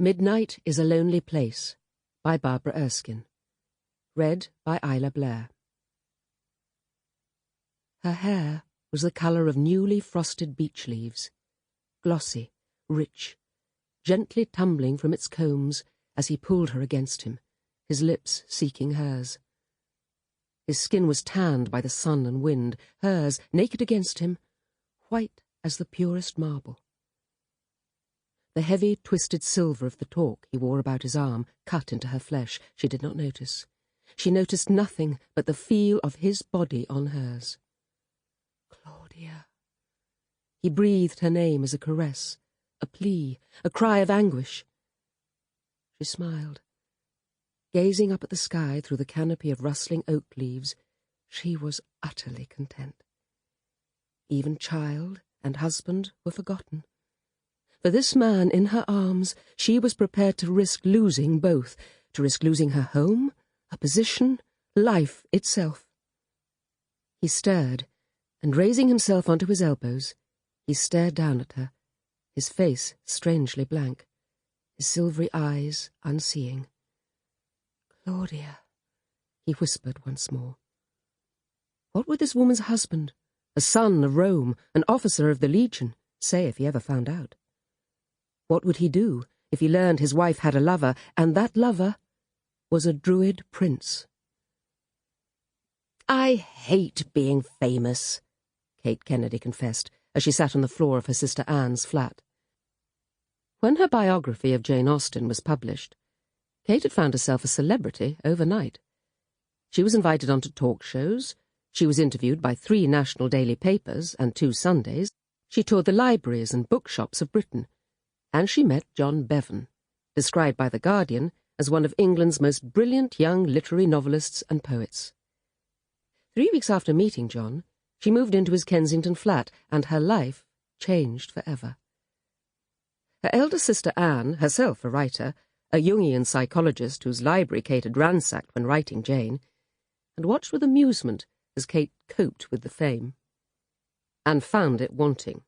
Midnight is a Lonely Place by Barbara Erskine. Read by Isla Blair. Her hair was the colour of newly frosted beech leaves, glossy, rich, gently tumbling from its combs as he pulled her against him, his lips seeking hers. His skin was tanned by the sun and wind, hers, naked against him, white as the purest marble. The heavy, twisted silver of the torque he wore about his arm cut into her flesh. She did not notice. She noticed nothing but the feel of his body on hers. Claudia. He breathed her name as a caress, a plea, a cry of anguish. She smiled. Gazing up at the sky through the canopy of rustling oak leaves, she was utterly content. Even child and husband were forgotten. For this man in her arms, she was prepared to risk losing both, to risk losing her home, her position, life itself. He stirred, and raising himself onto his elbows, he stared down at her, his face strangely blank, his silvery eyes unseeing. Claudia, he whispered once more. What would this woman's husband, a son of Rome, an officer of the Legion, say if he ever found out? What would he do if he learned his wife had a lover, and that lover was a druid prince? "I hate being famous," Kate Kennedy confessed, as she sat on the floor of her sister Anne's flat. When her biography of Jane Austen was published, Kate had found herself a celebrity overnight. She was invited onto talk shows, she was interviewed by 3 national daily papers and 2 Sundays, she toured the libraries and bookshops of Britain, and she met John Bevan, described by The Guardian as one of England's most brilliant young literary novelists and poets. 3 weeks after meeting John, she moved into his Kensington flat, and her life changed forever. Her elder sister Anne, herself a writer, a Jungian psychologist whose library Kate had ransacked when writing Jane, had watched with amusement as Kate coped with the fame. And found it wanting.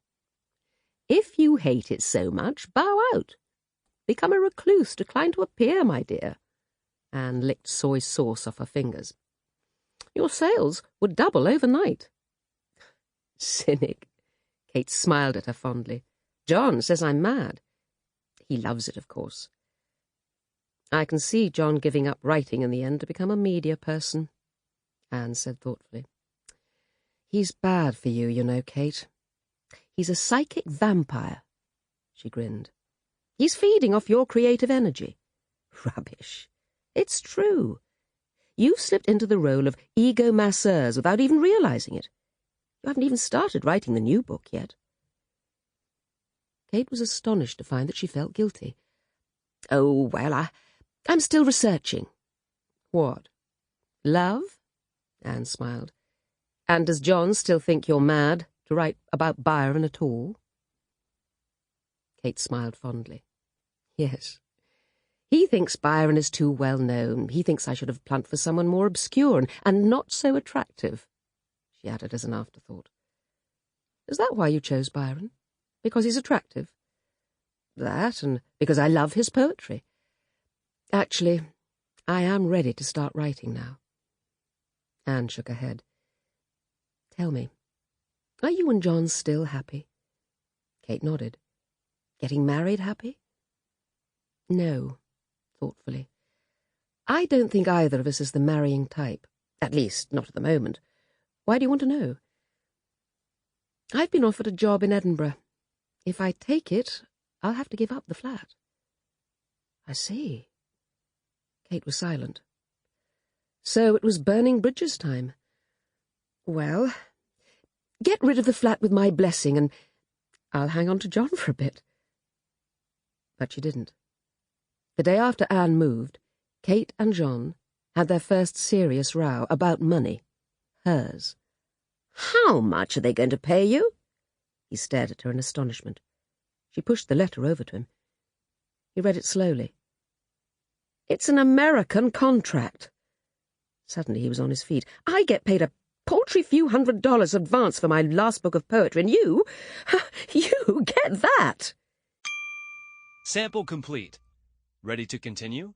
"If you hate it so much, bow out. Become a recluse, decline to appear, my dear." Anne licked soy sauce off her fingers. "Your sales would double overnight." "Cynic." Kate smiled at her fondly. "John says I'm mad. He loves it, of course." "I can see John giving up writing in the end to become a media person," Anne said thoughtfully. "He's bad for you, you know, Kate. He's a psychic vampire." She grinned. "He's feeding off your creative energy." "Rubbish. It's true. You've slipped into the role of ego masseurs without even realizing it. You haven't even started writing the new book yet." Kate was astonished to find that she felt guilty. "Oh, well, I'm still researching." "What? Love?" Anne smiled. "And does John still think you're mad to write about Byron at all?" Kate smiled fondly. "Yes. He thinks Byron is too well known. He thinks I should have plunked for someone more obscure and not so attractive," she added as an afterthought. "Is that why you chose Byron? Because he's attractive?" "That, and because I love his poetry. Actually, I am ready to start writing now." Anne shook her head. "Tell me, are you and John still happy?" Kate nodded. "Getting married happy?" "No," thoughtfully. "I don't think either of us is the marrying type. At least, not at the moment. Why do you want to know?" "I've been offered a job in Edinburgh. If I take it, I'll have to give up the flat." "I see." Kate was silent. So it was burning bridges time. "Well, get rid of the flat with my blessing, and I'll hang on to John for a bit." But she didn't. The day after Anne moved, Kate and John had their first serious row about money. Hers. "How much are they going to pay you?" He stared at her in astonishment. She pushed the letter over to him. He read it slowly. "It's an American contract." Suddenly he was on his feet. "I get paid a paltry few $100 advance for my last book of poetry, and you get that." Sample complete. Ready to continue?